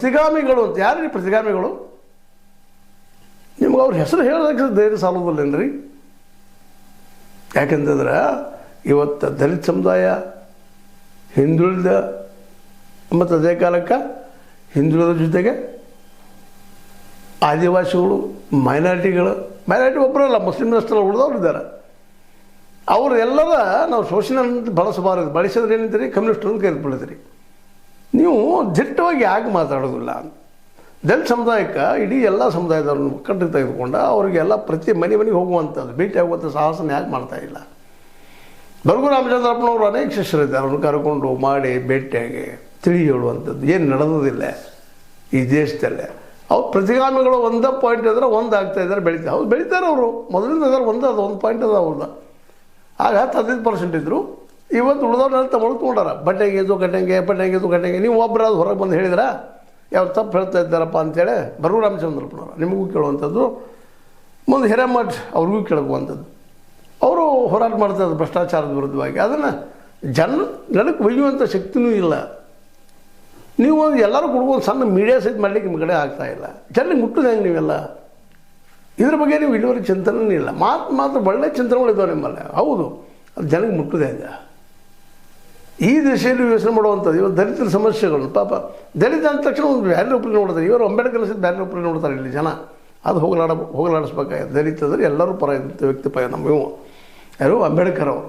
ಪ್ರತಿಗಾಮಿಗಳು ಅಂತ ಯಾರು ರೀ ಪ್ರತಿಗಾಮಿಗಳು? ನಿಮ್ಗೆ ಅವ್ರ ಹೆಸರು ಹೇಳೋದಕ್ಕೆ ಧೈರ್ಯ ಸಾಲೋದಿಲ್ಲೇನ್ರಿ? ಯಾಕೆಂತಂದ್ರೆ ಇವತ್ತು ದಲಿತ ಸಮುದಾಯ, ಹಿಂದುಳಿದ ಮತ್ತು ಅದೇ ಕಾಲಕ್ಕೆ ಹಿಂದುಳಿದ ಜೊತೆಗೆ ಆದಿವಾಸಿಗಳು, ಮೈನಾರಿಟಿ ಒಬ್ಬರಲ್ಲ, ಮುಸ್ಲಿಮ್ನಷ್ಟೆಲ್ಲ ಉಳಿದವ್ರು ಇದ್ದಾರೆ. ಅವರು ಎಲ್ಲರ ನಾವು ಶೋಷಣೆ ಅಂತ ಬಳಸಬಾರದು. ಬಳಸಿದ್ರೆ ಏನಂತೀರಿ? ಕಮ್ಯುನಿಸ್ಟ್ ಅಂತ ಕರೆದುಬಿಡ್ತೀರಿ. ನೀವು ದಿಟ್ಟವಾಗಿ ಯಾಕೆ ಮಾತಾಡೋದಿಲ್ಲ? ದಲಿತ ಸಮುದಾಯಕ್ಕೆ ಇಡೀ ಎಲ್ಲ ಸಮುದಾಯದವ್ರನ್ನ ಒಕ್ಕಟ್ಟಿಗೆ ತೆಗೆದುಕೊಂಡು ಅವರಿಗೆಲ್ಲ ಪ್ರತಿ ಮನೆಗೆ ಹೋಗುವಂಥದ್ದು, ಭೇಟಿ ಆಗುವಂಥ ಸಾಹಸನ ಯಾಕೆ ಮಾಡ್ತಾಯಿಲ್ಲ? ಬರ್ಗು ರಾಮಚಂದ್ರಪ್ಪನವರು ಅನೇಕ ಶಿಷ್ಯರಿದ್ದಾರೆ, ಅವ್ರನ್ನ ಕರ್ಕೊಂಡು ಮಾಡಿ ಭೇಟಿಯಾಗಿ ತಿಳಿ ಹೇಳುವಂಥದ್ದು ಏನು ನಡೆದೋದಿಲ್ಲ ಈ ದೇಶದಲ್ಲೇ. ಅವ್ರು ಪ್ರತಿಗಾಮಿಗಳು ಒಂದೇ ಪಾಯಿಂಟ್ ಇದ್ರೆ ಒಂದು ಆಗ್ತಾಯಿದ್ದಾರೆ, ಬೆಳೀತಾರೆ. ಅವ್ರು ಬೆಳೀತಾರೆ, ಅವರು ಮೊದಲಿಂದ ಅದರ ಒಂದು ಪಾಯಿಂಟ್ ಅದ ಅವ್ರದ್ದು. ಆಗ 15% ಇದ್ದರು, ಇವತ್ತು ಉಳಿದವ್ರನ್ನೆಲ್ಲ ತಗೊಳ್ಕೊಂಡಾರ. ಬಟ್ಟೆಗೆ ನೀವು ಒಬ್ಬರು ಅದು ಹೊರಗೆ ಬಂದು ಹೇಳಿದ್ರೆ ಯಾರು ತಪ್ಪು ಹೇಳ್ತಾ ಇದ್ದಾರಪ್ಪ ಅಂತೇಳಿ ಬರ್ಗು ರಾಮಚಂದ್ರಪ್ಪನವರು ನಿಮಗೂ ಕೇಳುವಂಥದ್ದು, ಮುಂದೆ ಹಿರೇಮಠ್ ಅವ್ರಿಗೂ ಕೇಳುವಂಥದ್ದು. ಅವರು ಹೋರಾಟ ಮಾಡ್ತಾರೆ ಭ್ರಷ್ಟಾಚಾರದ ವಿರುದ್ಧವಾಗಿ. ಅದನ್ನು ಜನಕ್ಕೆ ಒಯ್ಯುವಂಥ ಶಕ್ತಿನೂ ಇಲ್ಲ. ನೀವು ಎಲ್ಲರೂ ಕೊಡ್ಬೋದು, ಸಣ್ಣ ಮೀಡಿಯಾ ಸಹಿತ ಮಾಡಲಿಕ್ಕೆ ನಿಮ್ಮ ಕಡೆ ಆಗ್ತಾಯಿಲ್ಲ. ಜನರಿಗೆ ಮುಟ್ಟೋದು ಹೆಂಗೆ ನೀವೆಲ್ಲ? ಇದ್ರ ಬಗ್ಗೆ ನೀವು ಇಲ್ಲಿವರೆಗೆ ಚಿಂತನೆ ಇಲ್ಲ. ಮಾತ್ರ ಒಳ್ಳೆ ಚಿಂತನೆಗಳು ಇದ್ದಾವೆ ನಿಮ್ಮಲ್ಲಿ. ಹೌದು, ಅದು ಜನಕ್ಕೆ ಮುಟ್ಟೋದು ಹೆಂಗೆ? ಈ ದಿಶೆಯಲ್ಲಿ ಯೋಚನೆ ಮಾಡುವಂಥದ್ದು. ಇವತ್ತು ದಲಿತರ ಸಮಸ್ಯೆಗಳು, ಪಾಪ ದಲಿತ ಅಂದ ತಕ್ಷಣ ಒಂದು ಬ್ಯಾರೆ ಒಬ್ಬರು ನೋಡ್ತಾರೆ. ಇವರು ಅಂಬೇಡ್ಕರ್ ಸಹಿತ ಬ್ಯಾರೆ ಒಬ್ಬರು ನೋಡ್ತಾರೆ ಇಲ್ಲಿ ಜನ. ಅದು ಹೋಗಲಾಡಿಸ್ಬೇಕಾಗಿದೆ. ದಲಿತಂದ್ರೆ ಎಲ್ಲರೂ ಪರ ಇದ್ದಂಥ ವ್ಯಕ್ತಿ ಪರ. ನಮ್ಮ ಯಾರು ಅಂಬೇಡ್ಕರ್ ಅವರು,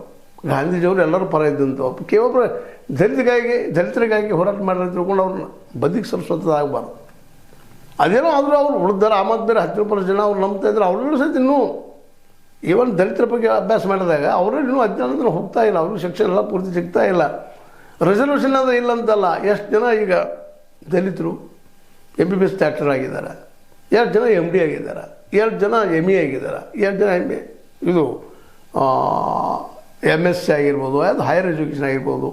ಗಾಂಧೀಜಿಯವರು ಎಲ್ಲರೂ ಪರ ಇದ್ದಂಥ. ಕೇವಲ ದಲಿತರಿಗಾಗಿ ಹೋರಾಟ ಮಾಡಿದ್ರೆ ತಿಳ್ಕೊಂಡು ಅವ್ರನ್ನ ಬದಿಗೆ ಸರಿಸುವಂಥದ್ದು ಆಗಬಾರ್ದು. ಅದೇನೋ ಆದರೂ ಅವ್ರು ಉಳಿದಾರೆ. ಆಮದು ಬೇರೆ 10% ಜನ ಅವ್ರು ನಂಬ್ತಾ ಇದ್ದಾರೆ. ಅವ್ರನ್ನೂ ಸಹಿತ ಇನ್ನೂ ಈವನ್ ದಲಿತರ ಬಗ್ಗೆ ಅಭ್ಯಾಸ ಮಾಡಿದಾಗ ಅವರು ಇನ್ನೂ ಅಜ್ಞಾನದಿಂದ ಹೋಗ್ತಾ ಇಲ್ಲ. ಅವ್ರಿಗೂ ಶಿಕ್ಷಣ ಎಲ್ಲ ಪೂರ್ತಿ ಸಿಗ್ತಾ ಇಲ್ಲ. ರೆಸಲ್ಯೂಷನ್ ಅದು ಇಲ್ಲ ಅಂತಲ್ಲ. ಎಷ್ಟು ಜನ ಈಗ ದಲಿತರು MBBS ಡಾಕ್ಟರ್ ಆಗಿದ್ದಾರೆ, 2 ಜನ MD ಆಗಿದ್ದಾರೆ, 2 ಜನ ME ಆಗಿದ್ದಾರೆ, 2 ಜನ ಇದು MSc ಆಗಿರ್ಬೋದು, ಅದು ಹೈಯರ್ ಎಜುಕೇಷನ್ ಆಗಿರ್ಬೋದು.